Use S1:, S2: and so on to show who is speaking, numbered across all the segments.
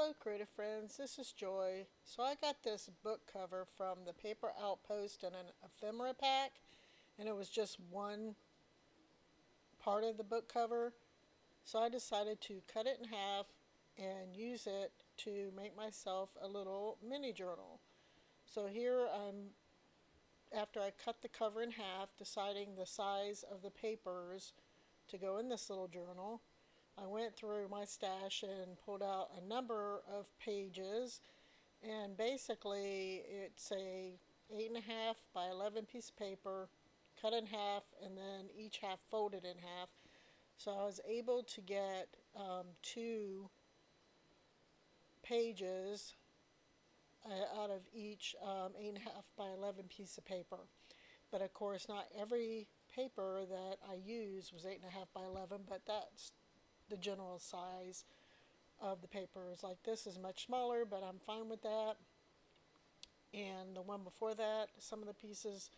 S1: Hello creative friends, this is Joy. So I got this book cover from the Paper Outpost in an ephemera pack, and it was just one part of the book cover. So I decided to cut it in half and use it to make myself a little mini journal. So here I'm, after I cut the cover in half, deciding the size of the papers to go in this little journal. I went through my stash and pulled out a number of pages, and basically it's a 8.5 by 11 piece of paper cut in half and then each half folded in half. So I was able to get two pages out of each 8.5 by 11 piece of paper. But of course, not every paper that I used was 8.5 by 11, but that's the general size of the papers. Like this is much smaller, but I'm fine with that. And the one before that, some of the pieces,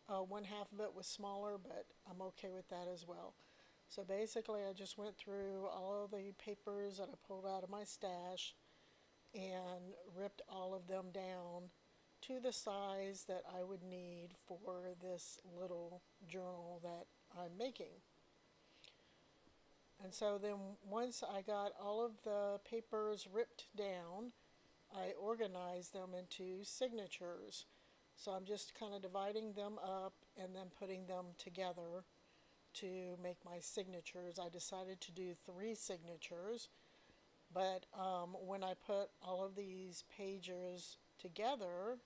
S1: one half of it was smaller, but I'm okay with that as well. So basically I just went through all of the papers that I pulled out of my stash and ripped all of them down to the size that I would need for this little journal that I'm making. And so then once I got all of the papers ripped down, I organized them into signatures. So I'm just kind of dividing them up and then putting them together to make my signatures. I decided to do 3 signatures, but when I put all of these pages together,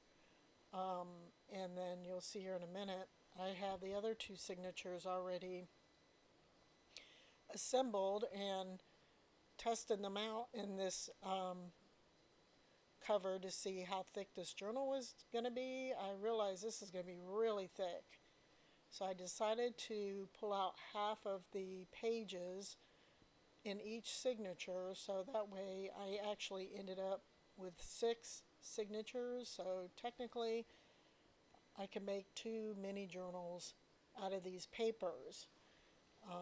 S1: and then you'll see here in a minute, I have the other 2 signatures already assembled and tested them out in this cover to see how thick this journal was going to be. I realized this is going to be really thick. So I decided to pull out half of the pages in each signature, so that way I actually ended up with 6 signatures. So technically I can make 2 mini journals out of these papers.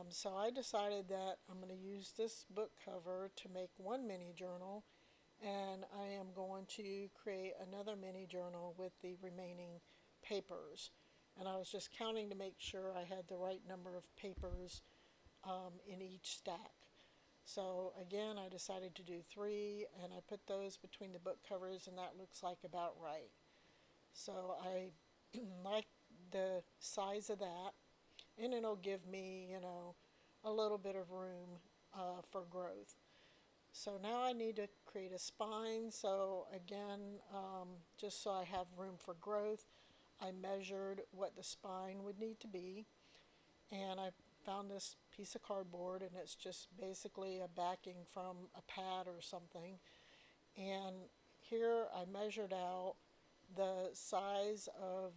S1: So I decided that I'm going to use this book cover to make one mini journal, and I am going to create another mini journal with the remaining papers. And I was just counting to make sure I had the right number of papers in each stack. So again, I decided to do 3, and I put those between the book covers, and that looks like about right. So I like the size of that, and it'll give me, a little bit of room for growth. So now I need to create a spine. So again, just so I have room for growth, I measured what the spine would need to be, and I found this piece of cardboard, and it's just basically a backing from a pad or something. And here I measured out the size of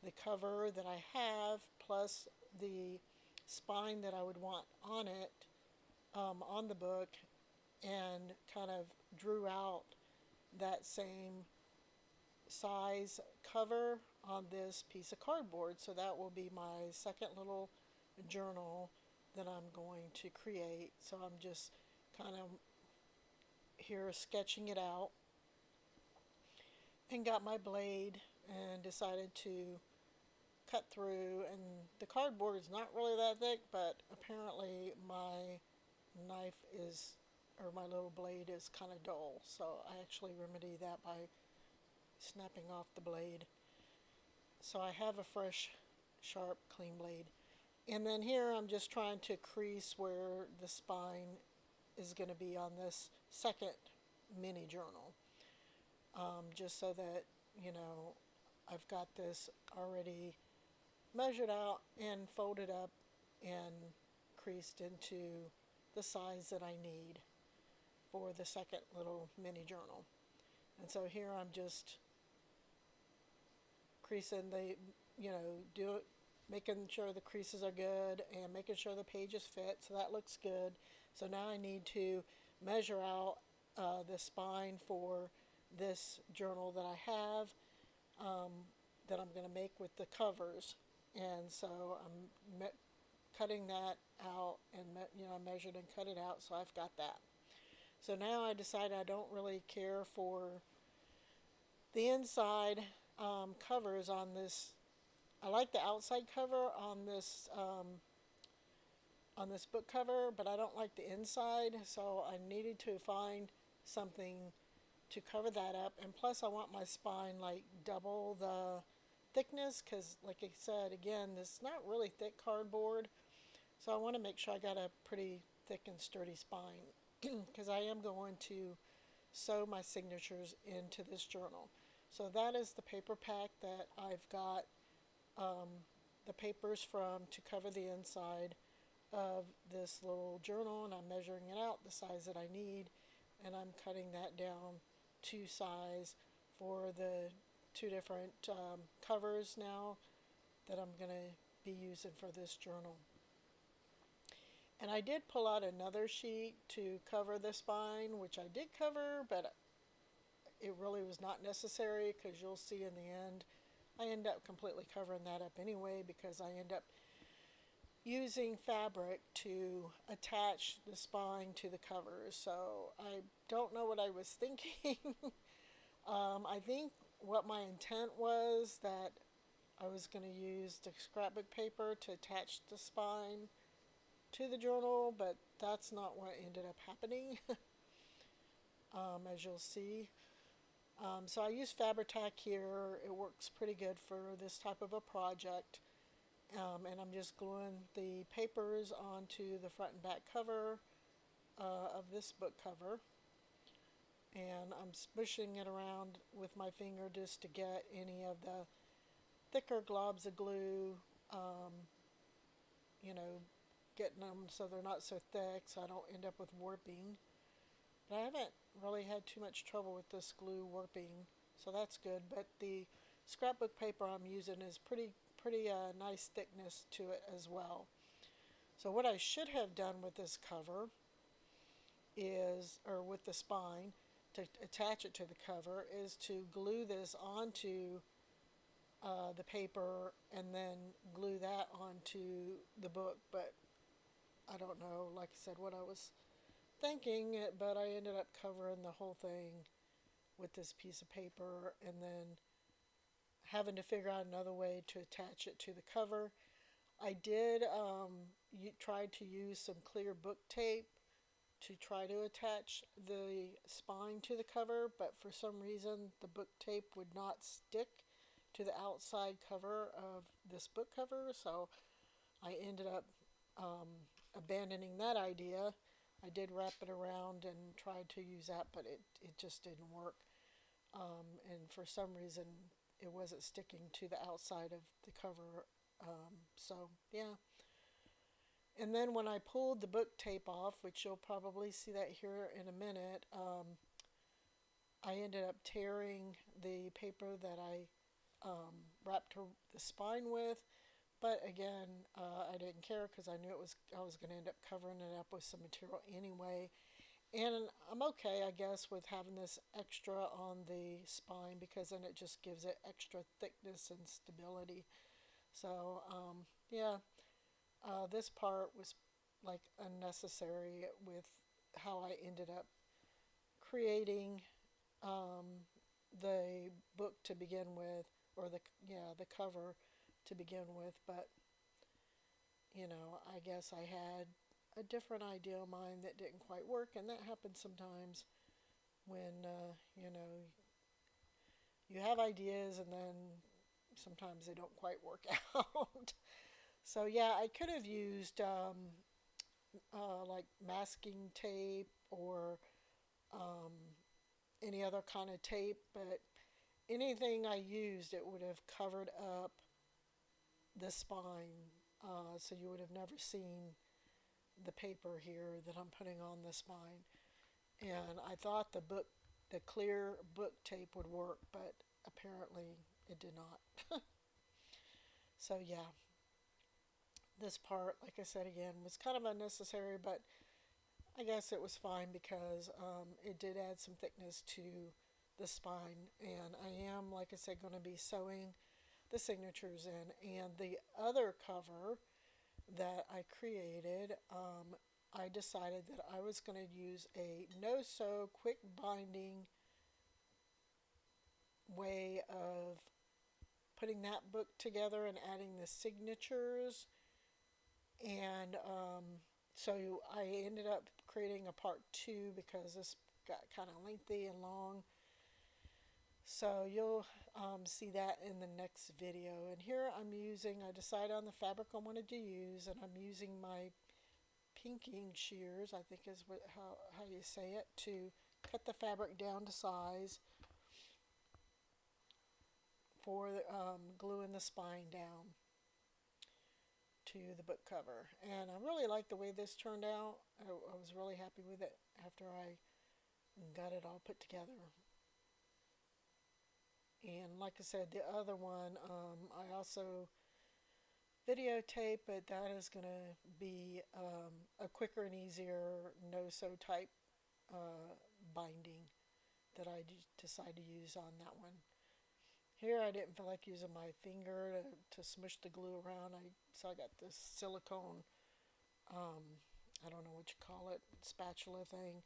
S1: the cover that I have plus the spine that I would want on it, on the book, and kind of drew out that same size cover on this piece of cardboard. So that will be my second little journal that I'm going to create. So I'm just kind of here sketching it out, and got my blade and decided to cut through. And the cardboard is not really that thick, but apparently my knife is, or my little blade is kind of dull, so I actually remedy that by snapping off the blade. So I have a fresh, sharp, clean blade. And then here I'm just trying to crease where the spine is going to be on this second mini journal, just so that I've got this already measured out and folded up and creased into the size that I need for the second little mini journal. And so here I'm just creasing the, making sure the creases are good and making sure the pages fit, so that looks good. So now I need to measure out the spine for this journal that I have, that I'm going to make with the covers. And so I'm cutting that out, and I measured and cut it out, so I've got that. So now I decided I don't really care for the inside covers on this. I like the outside cover on this book cover, but I don't like the inside. So I needed to find something to cover that up. And plus, I want my spine like double the thickness because, like I said, again, this is not really thick cardboard. So I want to make sure I got a pretty thick and sturdy spine because I am going to sew my signatures into this journal. So that is the paper pack that I've got the papers from to cover the inside of this little journal, and I'm measuring it out the size that I need, and I'm cutting that down to size for the two different covers now that I'm going to be using for this journal. And I did pull out another sheet to cover the spine, which I did cover, but it really was not necessary because you'll see in the end I end up completely covering that up anyway because I end up using fabric to attach the spine to the covers. So I don't know what I was thinking. I think what my intent was that I was going to use the scrapbook paper to attach the spine to the journal, but that's not what ended up happening, as you'll see. So I use Fabri-Tac here. It works pretty good for this type of a project. And I'm just gluing the papers onto the front and back cover of this book cover. And I'm smushing it around with my finger just to get any of the thicker globs of glue, you know, getting them so they're not so thick so I don't end up with warping. But I haven't really had too much trouble with this glue warping, so that's good. But the scrapbook paper I'm using is pretty nice thickness to it as well. So what I should have done with this cover is, or with the spine, to attach it to the cover, is to glue this onto the paper and then glue that onto the book. But I don't know, like I said, what I was thinking, but I ended up covering the whole thing with this piece of paper and then having to figure out another way to attach it to the cover. I did try to use some clear book tape to try to attach the spine to the cover, but for some reason the book tape would not stick to the outside cover of this book cover, so I ended up abandoning that idea. I did wrap it around and tried to use that, but it just didn't work. And for some reason, it wasn't sticking to the outside of the cover. So, yeah. And then when I pulled the book tape off, which you'll probably see that here in a minute, I ended up tearing the paper that I wrapped the spine with. But again, I didn't care because I knew I was going to end up covering it up with some material anyway. And I'm okay, I guess, with having this extra on the spine because then it just gives it extra thickness and stability. So, yeah, this part was like unnecessary with how I ended up creating the book to begin with, or the cover to begin with. But you know, I guess I had a different idea of mine that didn't quite work, and that happens sometimes when you know, you have ideas and then sometimes they don't quite work out. So yeah, I could have used like masking tape or any other kind of tape, but anything I used, it would have covered up the spine, so you would have never seen the paper here that I'm putting on the spine. And I thought the clear book tape would work, but apparently it did not. So yeah, this part, like I said again, was kind of unnecessary, but I guess it was fine because it did add some thickness to the spine. And I am, like I said, going to be sewing the signatures in. And the other cover that I created, I decided that I was going to use a no-sew quick binding way of putting that book together and adding the signatures. And so I ended up creating a part 2 because this got kind of lengthy and long. So you'll see that in the next video. And here I decided on the fabric I wanted to use, and I'm using my pinking shears, I think is how you say it, to cut the fabric down to size for gluing the spine down to the book cover. And I really like the way this turned out. I was really happy with it after I got it all put together. And like I said, the other one, I also videotape, but that is going to be a quicker and easier no-sew type binding that I decided to use on that one. Here I didn't feel like using my finger to smush the glue around, so I got this silicone, I don't know what you call it, spatula thing.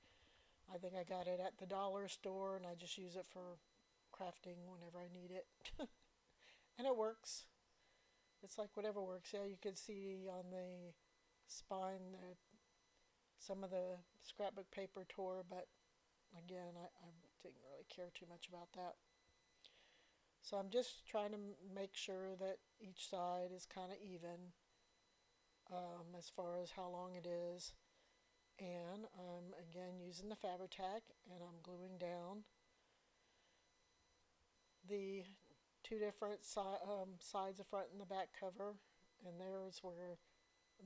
S1: I think I got it at the dollar store, and I just use it for crafting whenever I need it. And it works. It's like whatever works. Yeah, you can see on the spine that some of the scrapbook paper tore, but again, I didn't really care too much about that. So I'm just trying to make sure that each side is kind of even as far as how long it is. And I'm again using the Fabri-Tac, and I'm gluing down the two different sides, the front and the back cover. And there's where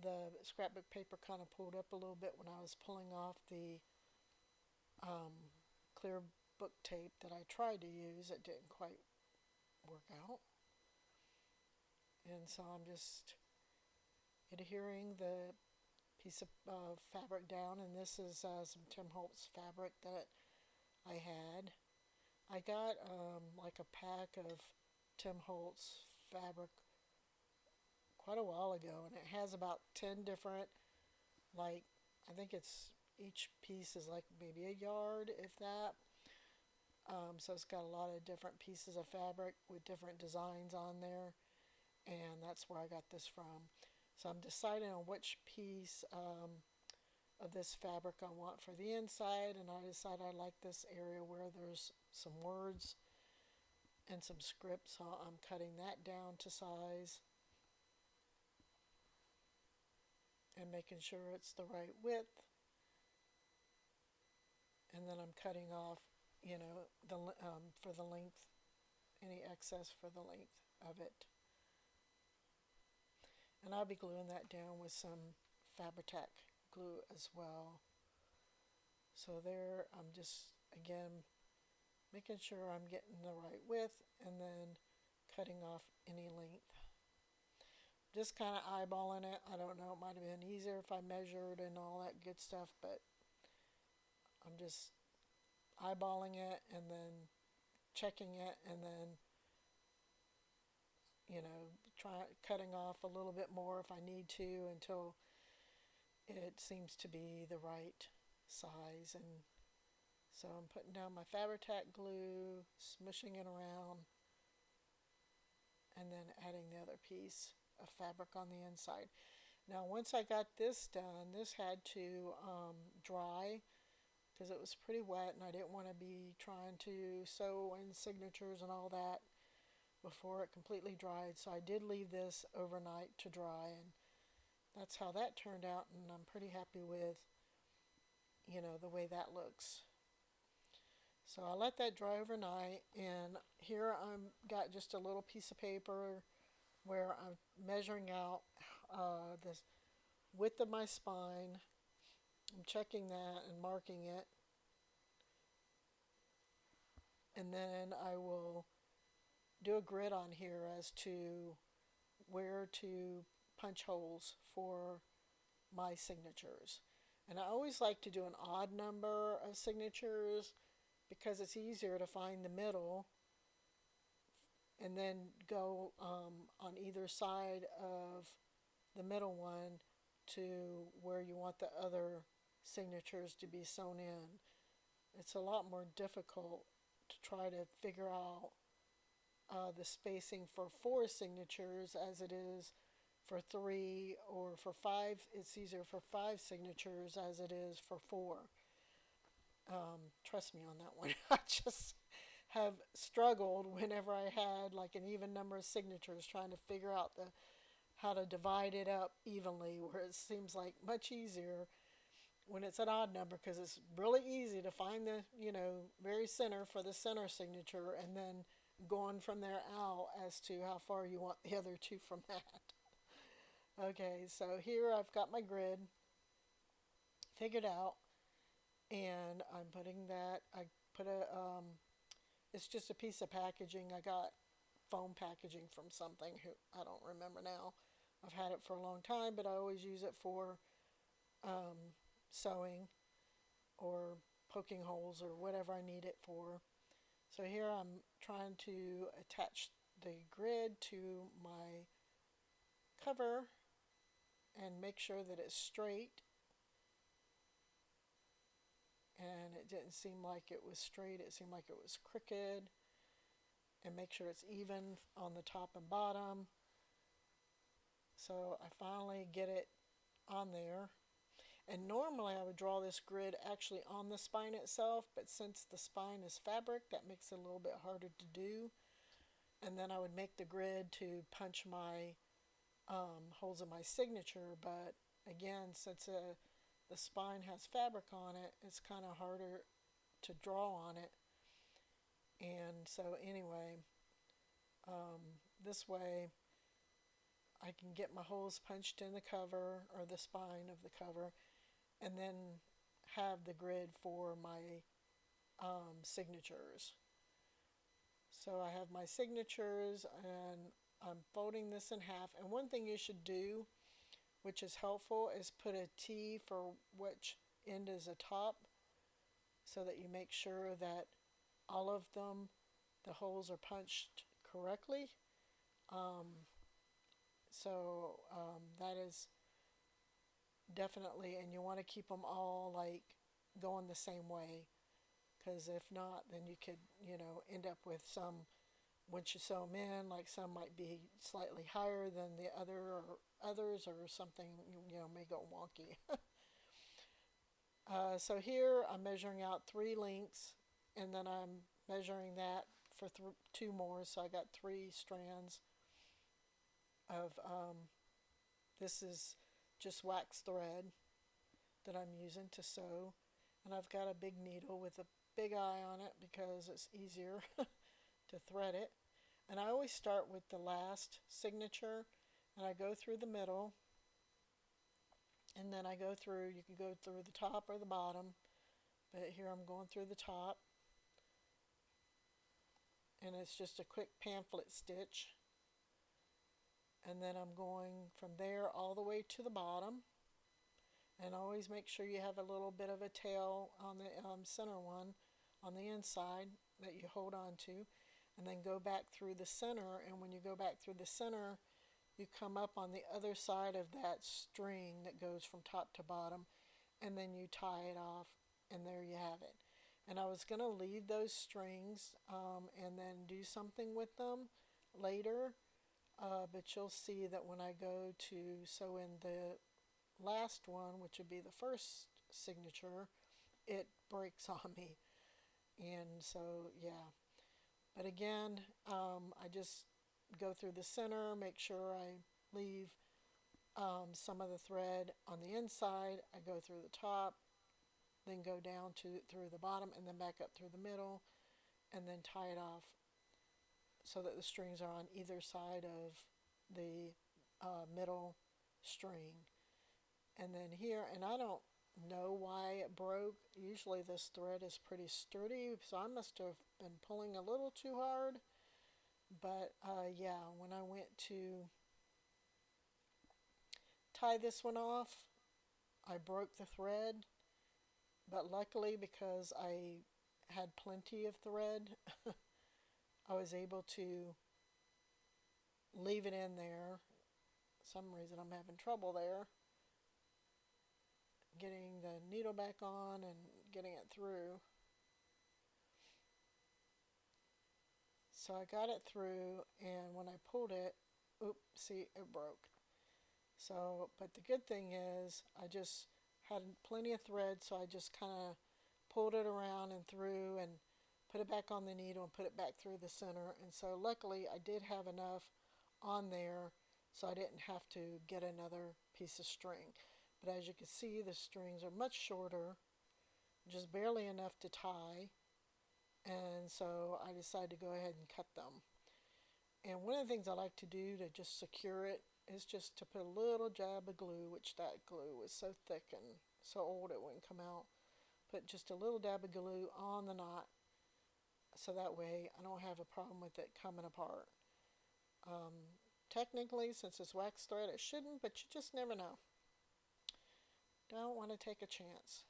S1: the scrapbook paper kind of pulled up a little bit when I was pulling off the clear book tape that I tried to use. It didn't quite work out. And so I'm just adhering the piece of fabric down, and this is some Tim Holtz fabric that I had. I got like a pack of Tim Holtz fabric quite a while ago, and it has about 10 different, like, I think it's each piece is like maybe a yard, if that. So it's got a lot of different pieces of fabric with different designs on there, and that's where I got this from. So I'm deciding on which piece of this fabric I want for the inside, and I decided I like this area where there's some words and some script, so I'm cutting that down to size and making sure it's the right width. And then I'm cutting off, you know, for the length, any excess for the length of it. And I'll be gluing that down with some Fabri-Tac glue as well. So there, I'm just, again, making sure I'm getting the right width and then cutting off any length. Just kind of eyeballing it. I don't know, it might have been easier if I measured and all that good stuff, but I'm just eyeballing it and then checking it, and then, you know, cutting off a little bit more if I need to until it seems to be the right size. And so I'm putting down my Fabri-Tac glue, smushing it around, and then adding the other piece of fabric on the inside. Now once I got this done, this had to dry because it was pretty wet, and I didn't want to be trying to sew in signatures and all that before it completely dried. So I did leave this overnight to dry, and that's how that turned out, and I'm pretty happy with, you know, the way that looks. So I let that dry overnight, and here I've got just a little piece of paper where I'm measuring out this width of my spine. I'm checking that and marking it, and then I will do a grid on here as to where to punch holes for my signatures. And I always like to do an odd number of signatures because it's easier to find the middle and then go on either side of the middle one to where you want the other signatures to be sewn in. It's a lot more difficult to try to figure out the spacing for 4 signatures as it is for 3, or for 5. It's easier for 5 signatures as it is for 4. Trust me on that one. I just have struggled whenever I had like an even number of signatures trying to figure out how to divide it up evenly, where it seems like much easier when it's an odd number, because it's really easy to find the very center for the center signature, and then going from there out as to how far you want the other two from that. Okay, so here I've got my grid figured out, and I'm putting that. I put it's just a piece of packaging. I got foam packaging from something who I don't remember now. I've had it for a long time, but I always use it for sewing or poking holes or whatever I need it for. So here I'm trying to attach the grid to my cover and make sure that it's straight. And it didn't seem like it was straight, it seemed like it was crooked. And make sure it's even on the top and bottom. So I finally get it on there. And normally I would draw this grid actually on the spine itself, but since the spine is fabric, that makes it a little bit harder to do. And then I would make the grid to punch my holes in my signature, but again, since the spine has fabric on it, it's kind of harder to draw on it. And so anyway, this way I can get my holes punched in the cover, or the spine of the cover, and then have the grid for my signatures. So I have my signatures, and I'm folding this in half. And one thing you should do, which is helpful, is put a T for which end is a top, so that you make sure that all of them, the holes are punched correctly. That is definitely, and you want to keep them all like going the same way, because if not, then you could end up with some, once you sew them in, like some might be slightly higher than the other, or others, or something may go wonky. So here I'm measuring out 3 lengths, and then I'm measuring that for 2 more, so I got 3 strands of this is just wax thread that I'm using to sew, and I've got a big needle with a big eye on it because it's easier to thread it. And I always start with the last signature, and I go through the middle, and then I go through, you can go through the top or the bottom, but here I'm going through the top, and it's just a quick pamphlet stitch. And then I'm going from there all the way to the bottom, and always make sure you have a little bit of a tail on the center one on the inside that you hold on to, and then go back through the center. And when you go back through the center, you come up on the other side of that string that goes from top to bottom, and then you tie it off, and there you have it. And I was going to leave those strings and then do something with them later, but you'll see that when I go to sew in the last one, which would be the first signature, it breaks on me. And so yeah, but again, I just go through the center, make sure I leave some of the thread on the inside. I go through the top, then go down through the bottom, and then back up through the middle, and then tie it off so that the strings are on either side of the middle string. And then here, and I don't know why it broke. Usually this thread is pretty sturdy, so I must have been pulling a little too hard. But yeah, when I went to tie this one off, I broke the thread. But luckily, because I had plenty of thread, I was able to leave it in there. For some reason I'm having trouble there. getting the needle back on and getting it through. So I got it through, and when I pulled it, oops, see, it broke. So, but the good thing is I just had plenty of thread, so I just kind of pulled it around and through and put it back on the needle and put it back through the center. And so luckily I did have enough on there so I didn't have to get another piece of string. But as you can see, the strings are much shorter, just barely enough to tie. And so I decided to go ahead and cut them. And one of the things I like to do to just secure it is just to put a little jab of glue, which that glue was so thick and so old it wouldn't come out. Put just a little dab of glue on the knot so that way I don't have a problem with it coming apart. Technically, since it's wax thread, it shouldn't, but you just never know. Don't want to take a chance.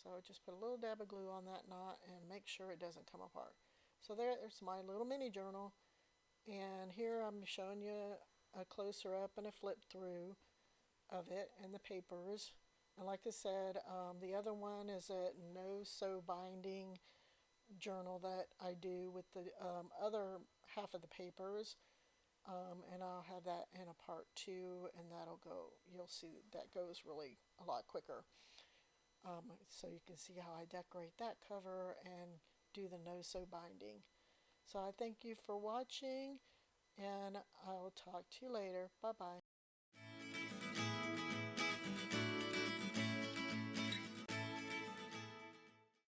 S1: So just put a little dab of glue on that knot and make sure it doesn't come apart. So there's my little mini journal, and here I'm showing you a closer up and a flip through of it and the papers. And like I said, the other one is a no sew binding journal that I do with the other half of the papers. And I'll have that in a part 2, and that'll go, you'll see that goes really a lot quicker. So you can see how I decorate that cover and do the no sew binding. So I thank you for watching, and I'll talk to you later. Bye bye.